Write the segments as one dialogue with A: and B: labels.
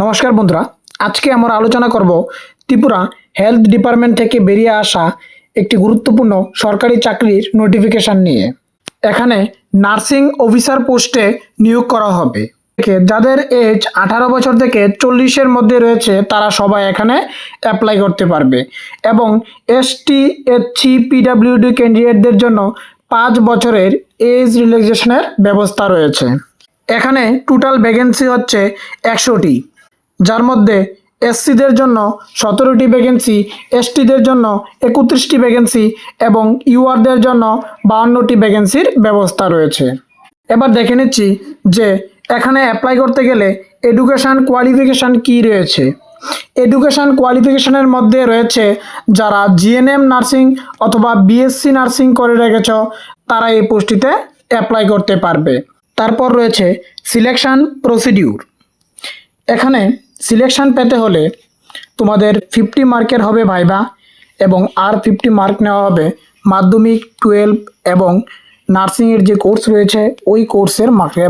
A: নমস্কার বন্ধুরা, আজকে আমরা আলোচনা করব ত্রিপুরা হেলথ ডিপার্টমেন্ট থেকে বেরিয়ে আসা একটি গুরুত্বপূর্ণ সরকারি চাকরির নোটিফিকেশন নিয়ে। এখানে নার্সিং অফিসার পোস্টে নিয়োগ করা হবে। যাদের এজ 18 বছর থেকে 40-এর মধ্যে রয়েছে তারা সবাই এখানে অ্যাপ্লাই করতে পারবে এবং এসটি, এসসি, পিডব্লিউডি ক্যান্ডিডেটদের জন্য 5 বছরের এজ রিল্যাক্সেশনের ব্যবস্থা রয়েছে। এখানে টোটাল ভ্যাকেন্সি হচ্ছে 100টি, যার মধ্যে এসসিদের জন্য 17টি ভ্যাকেন্সি, এসটিদের জন্য 31টি ভ্যাকেন্সি এবং ইউআরদের জন্য 52টি ভ্যাকেন্সির ব্যবস্থা রয়েছে। এবার দেখে নিচ্ছি যে এখানে অ্যাপ্লাই করতে গেলে এডুকেশান কোয়ালিফিকেশান কী রয়েছে। এডুকেশান কোয়ালিফিকেশানের মধ্যে রয়েছে যারা জিএনএম নার্সিং অথবা বিএসসি নার্সিং করে রেখেছ তারা এই পোস্টটিতে অ্যাপ্লাই করতে পারবে। তারপর রয়েছে সিলেকশান প্রসিডিউর। এখানে সিলেকশান পেতে হলে তোমাদের 50 মার্কের হবে ভাইভা এবং আর 50 মার্ক নেওয়া হবে মাধ্যমিক, 12 এবং নার্সিংয়ের যে কোর্স রয়েছে ওই কোর্সের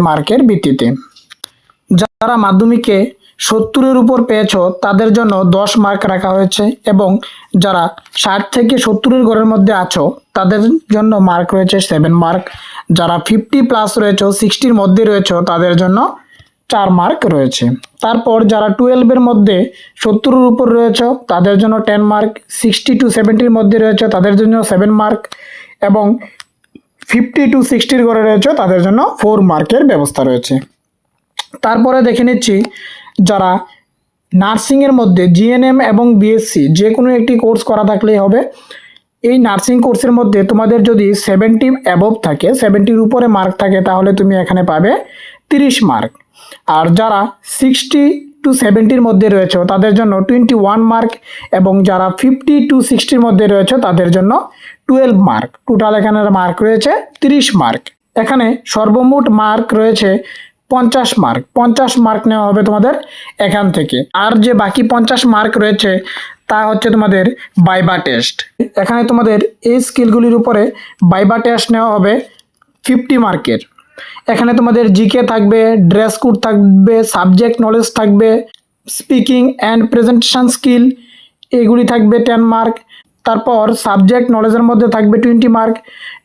A: মার্কের ভিত্তিতে। যারা মাধ্যমিকে 70-এর উপর পেয়েছ তাদের জন্য 10 মার্ক রাখা হয়েছে এবং যারা 60 থেকে 70-এর ঘরের মধ্যে আছো তাদের জন্য মার্ক রয়েছে 7 মার্ক। যারা 50+ রয়েছে, 60-র মধ্যে রয়েছে তাদের জন্য 4 মার্ক রয়েছে। তারপর যারা 12-এর মধ্যে 70-এর উপর রয়েছে তাদের জন্য 10 মার্ক, 60 to 70-র মধ্যে রয়েছে তাদের জন্য 7 মার্ক এবং 50 to 60-র ঘরে রয়েছে তাদের জন্য 4 মার্কের ব্যবস্থা রয়েছে। তারপরে দেখে নিচ্ছি যারা নার্সিংয়ের মধ্যে জিএনএম এবং বিএসসি যে কোনো একটি কোর্স করা থাকলেই হবে। এই নার্সিং কোর্সের মধ্যে তোমাদের যদি 70 অ্যাবভ থাকে, 70-র উপরে মার্ক থাকে তাহলে তুমি এখানে পাবে 30 মার্ক। আর যারা 60 to 70-র মধ্যে রয়েছে তাদের জন্য 21 মার্ক এবং যারা 50 to 60-র মধ্যে রয়েছে তাদের জন্য 12 মার্ক। টোটাল এখানে মার্ক রয়েছে 30 মার্ক। এখানে সর্বমোট মার্ক রয়েছে 50 মার্ক। 50 মার্ক নেওয়া হবে তোমাদের এখান থেকে। আর যে বাকি 50 মার্ক রয়েছে তা হচ্ছে তোমাদের ভাইভা টেস্ট। এখানে তোমাদের এই স্কিলগুলির উপরে ভাইভা টেস্ট নেওয়া হবে 50 মার্কের। এখানে তোমাদের জিকে থাকবে, ড্রেস কোড থাকবে, সাবজেক্ট নলেজ থাকবে, স্পিকিং অ্যান্ড প্রেজেন্টেশন স্কিল এগুলি থাকবে 10 মার্ক। তারপর সাবজেক্ট নলেজের মধ্যে থাকবে 20 মার্ক,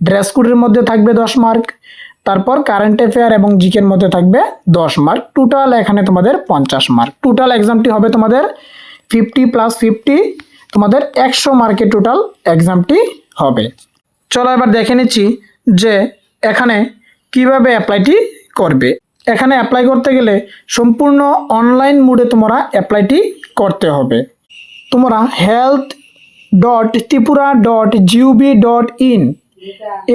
A: ড্রেস কোডের মধ্যে থাকবে 10 মার্ক, তারপর কারেন্ট অ্যাফেয়ার এবং জিকের মধ্যে থাকবে 10 মার্ক। টোটাল এখানে তোমাদের 50 মার্ক। টোটাল এক্সামটি হবে তোমাদের 50+50 তোমাদের 100 মার্কের টোটাল এক্সামটি হবে। চলো এবার দেখে নিচ্ছি যে এখানে কিভাবে অ্যাপ্লাইটি করবে। এখানে অ্যাপ্লাই করতে গেলে সম্পূর্ণ অনলাইন মোডে তোমরা অ্যাপ্লাইটি করতে হবে। তোমরা health.tripura.gov.in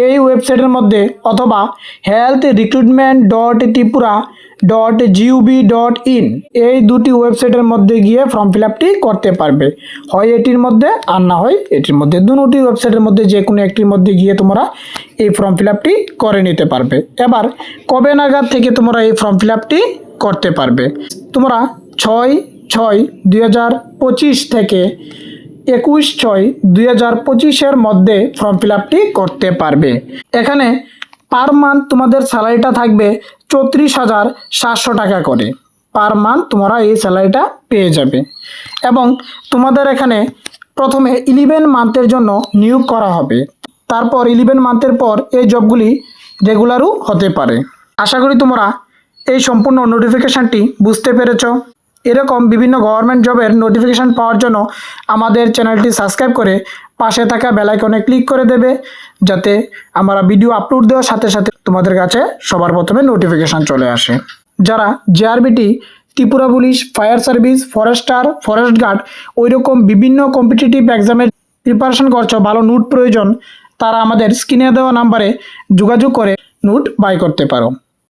A: এই ওয়েবসাইটের মধ্যে অথবা healthrecruitment.tripura.gov.in এই দুটি ওয়েবসাইটের মধ্যে গিয়ে ফর্ম ফিল আপটি করতে পারবে। হয় এটির মধ্যে আর না হয় এটির মধ্যে, দুটি ওয়েবসাইটের মধ্যে যে কোনো একটির মধ্যে গিয়ে তোমরা এই ফর্ম ফিল আপটি করে নিতে পারবে। এবার কবে নাগাদ থেকে তোমরা এই ফর্ম ফিল আপটি করতে পারবে? তোমরা 6/6/2025 থেকে 21/6/2025-এর মধ্যে ফর্ম ফিল আপটি করতে পারবে। এখানে পার মান্থ তোমাদের স্যালারিটা থাকবে 34,700 টাকা করে। পার মান্থ তোমরা এই স্যালারিটা পেয়ে যাবে এবং তোমাদের এখানে প্রথমে 11 মান্থের জন্য নিয়োগ করা হবে। তারপর 11 মান্থের পর এই জবগুলি রেগুলারও হতে পারে। আশা করি তোমরা এই সম্পূর্ণ নোটিফিকেশানটি বুঝতে পেরেছ। এরকম বিভিন্ন গভর্নমেন্ট জবের নোটিফিকেশান পাওয়ার জন্য আমাদের চ্যানেলটি সাবস্ক্রাইব করে পাশে থাকা বেল আইকনে ক্লিক করে দেবে, যাতে আমরা ভিডিও আপলোড দেওয়ার সাথে সাথে তোমাদের কাছে সবার প্রথমে নোটিফিকেশান চলে আসে। যারা JRBT, Tripura police, fire service, forester, forest guard ওইরকম বিভিন্ন কম্পিটিটিভ এক্সামের প্রিপারেশন করছো, ভালো নোট প্রয়োজন, তারা আমাদের স্ক্রিনে দেওয়া নাম্বারে যোগাযোগ করে নোট বাই করতে পারো।